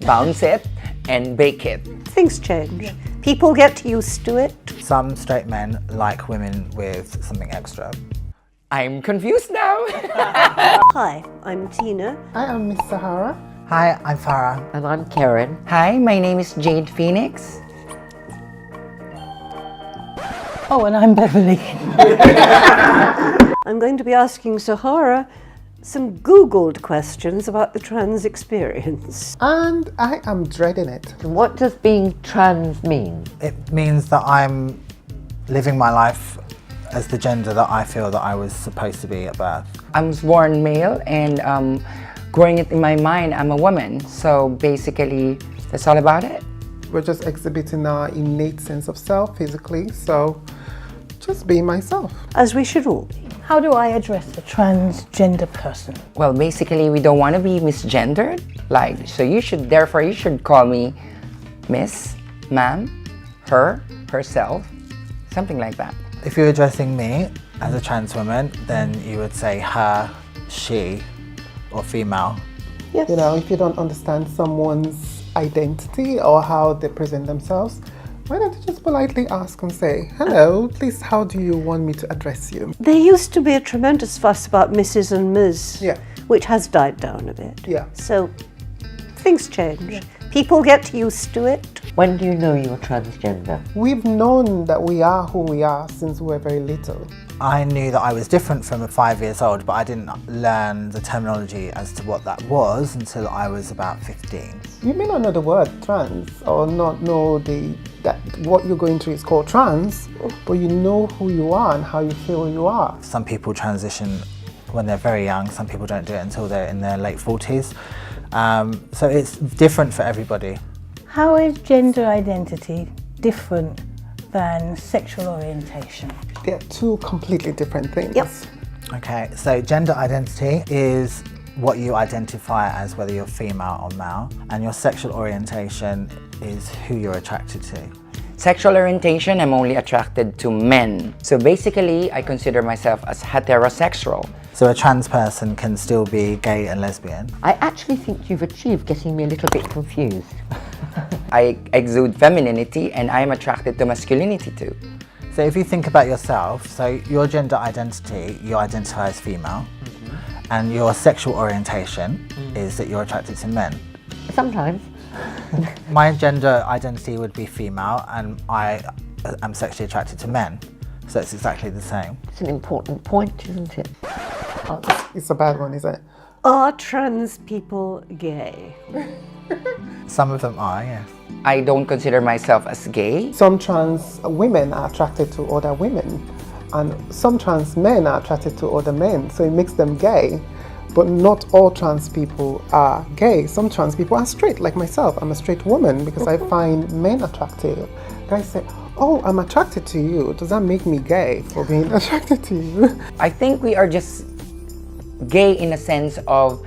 bounce it, and bake it. Things change. People get used to it. Some straight men like women with something extra. I'm confused now. Hi, I'm Tina. Hi, I'm Miss saHHara. Hi, I'm Farrah. And I'm Karen. Hi, my name is Jade Phoenix. Oh, and I'm Beverly. I'm going to be asking saHHara some Googled questions about the trans experience. And I am dreading it. What does being trans mean? It means that I'm living my life as the gender that I feel that I was supposed to be at birth. I was born male and growing it in my mind, I'm a woman. So basically, that's all about it. We're just exhibiting our innate sense of self physically, so just being myself. As we should all be. How do I address a transgender person? Well, basically, we don't want to be misgendered. So you should call me Miss, Ma'am, her, herself, something like that. If you're addressing me as a trans woman, then you would say her, she, or female. Yes. You know, if you don't understand someone's identity or how they present themselves, why don't you just politely ask and say, hello, please, how do you want me to address you? There used to be a tremendous fuss about Mrs. and Ms., Yeah. which has died down a bit. Yeah. So things change. People get used to it. When do you know you're transgender? We've known that we are who we are since we were very little. I knew that I was different from 5 years old, but I didn't learn the terminology as to what that was until I was about 15. You may not know the word trans or not know that what you're going through is called trans, but you know who you are and how you feel you are. Some people transition when they're very young, some people don't do it until they're in their late 40s. So it's different for everybody. How is gender identity different than sexual orientation? They're two completely different things. Yep. Okay, so gender identity is what you identify as, whether you're female or male, and your sexual orientation is who you're attracted to. Sexual orientation, I'm only attracted to men. So basically, I consider myself as heterosexual. So a trans person can still be gay and lesbian. I actually think you've achieved getting me a little bit confused. I exude femininity and I am attracted to masculinity too. So if you think about yourself, so your gender identity, you identify as female, and your sexual orientation is that you're attracted to men. Sometimes. My gender identity would be female, and I am sexually attracted to men. So it's exactly the same. It's an important point, isn't it? It's a bad one, isn't it? Are trans people gay? Some of them are, yes. I don't consider myself as gay. Some trans women are attracted to other women, and some trans men are attracted to other men, so it makes them gay. But not all trans people are gay. Some trans people are straight, like myself. I'm a straight woman because I find men attractive. Guys say, oh, I'm attracted to you. Does that make me gay for being attracted to you? I think we are just gay in a sense of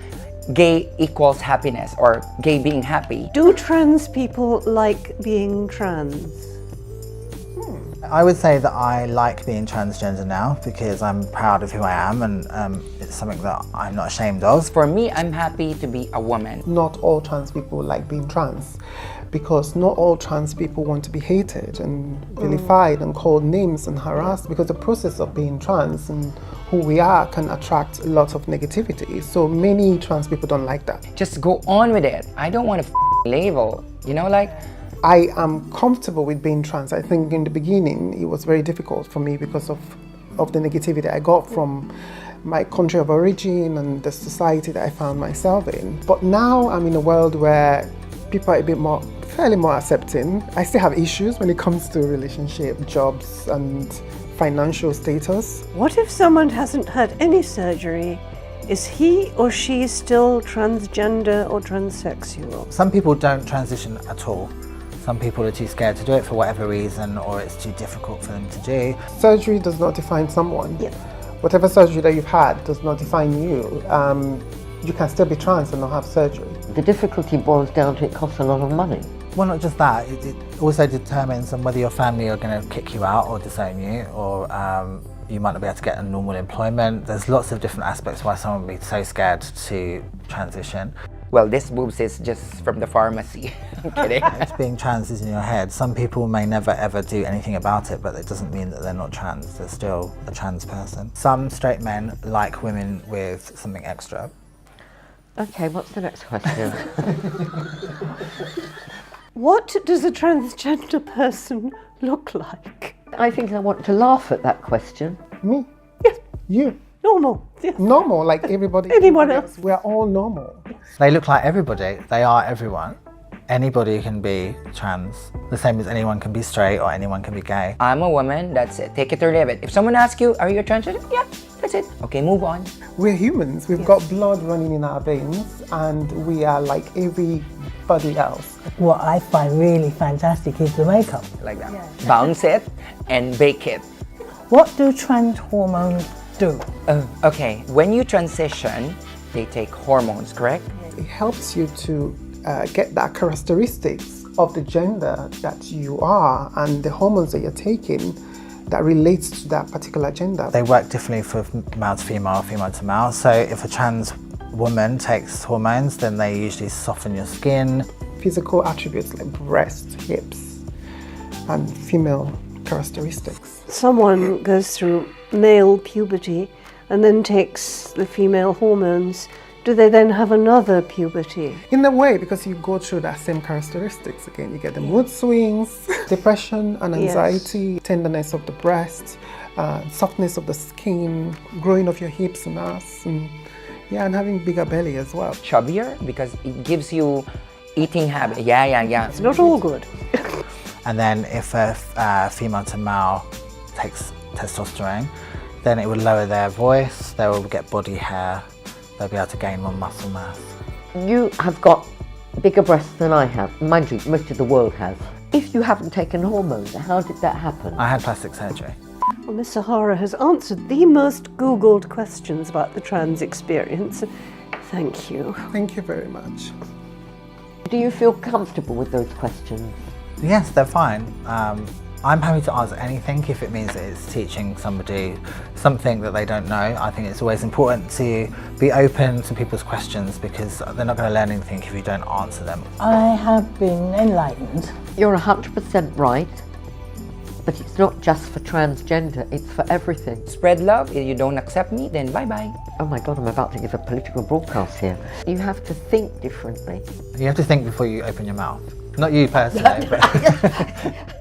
gay equals happiness or gay being happy. Do trans people like being trans? I would say that I like being transgender now because I'm proud of who I am, and it's something that I'm not ashamed of. For me, I'm happy to be a woman. Not all trans people like being trans, because not all trans people want to be hated and vilified and called names and harassed, because the process of being trans and who we are can attract a lot of negativity. So many trans people don't like that. Just go on with it. I don't want a label, you know, like. I am comfortable with being trans. I think in the beginning it was very difficult for me because of the negativity I got from my country of origin and the society that I found myself in. But now I'm in a world where people are a bit more, fairly more accepting. I still have issues when it comes to relationship, jobs and financial status. What if someone hasn't had any surgery? Is he or she still transgender or transsexual? Some people don't transition at all. Some people are too scared to do it for whatever reason, or it's too difficult for them to do. Surgery does not define someone. Yeah. Whatever surgery that you've had does not define you. You can still be trans and not have surgery. The difficulty boils down to it costs a lot of money. Well, not just that, it also determines on whether your family are going to kick you out or disown you, or you might not be able to get a normal employment. There's lots of different aspects why someone would be so scared to transition. Well, this boobs is just from the pharmacy. I'm kidding. Being trans is in your head. Some people may never ever do anything about it, but it doesn't mean that they're not trans. They're still a trans person. Some straight men like women with something extra. Okay, what's the next question? What does a transgender person look like? I think I want to laugh at that question. Me? Yes. You? Normal. Yes. Normal, like everybody. Anyone else. We're all normal. They look like everybody. They are everyone. Anybody can be trans, the same as anyone can be straight or anyone can be gay. I'm a woman, that's it. Take it or leave it. If someone asks you, are you a transgender? Yeah, that's it. Okay, move on. We're humans. We've got blood running in our veins, and we are like everybody else. What I find really fantastic is the makeup. Like that. Bounce it and bake it. What do trans hormones do? Okay, when you transition, they take hormones, correct? It helps you to get that characteristics of the gender that you are and the hormones that you're taking that relates to that particular gender. They work differently for male to female, female to male. So if a trans woman takes hormones, then they usually soften your skin. Physical attributes like breast, hips, and female characteristics. Someone goes through male puberty and then takes the female hormones. Do they then have another puberty? In a way, because you go through that same characteristics again. You get the mood swings, depression and anxiety, tenderness of the breast, softness of the skin, growing of your hips and ass, and and having bigger belly as well. Chubbier, because it gives you eating habit. Yeah. It's not all good. And then if a female to male takes testosterone, then it would lower their voice, they will get body hair, they'll be able to gain more muscle mass. You have got bigger breasts than I have. Mind you, most of the world has. If you haven't taken hormones, how did that happen? I had plastic surgery. Well, Miss saHHara has answered the most Googled questions about the trans experience. Thank you. Thank you very much. Do you feel comfortable with those questions? Yes, they're fine. I'm happy to answer anything if it means that it's teaching somebody something that they don't know. I think it's always important to be open to people's questions because they're not going to learn anything if you don't answer them. I have been enlightened. You're 100% right, but it's not just for transgender, it's for everything. Spread love. If you don't accept me, then bye-bye. Oh my God, I'm about to give a political broadcast here. You have to think differently. You have to think before you open your mouth. Not you personally, but...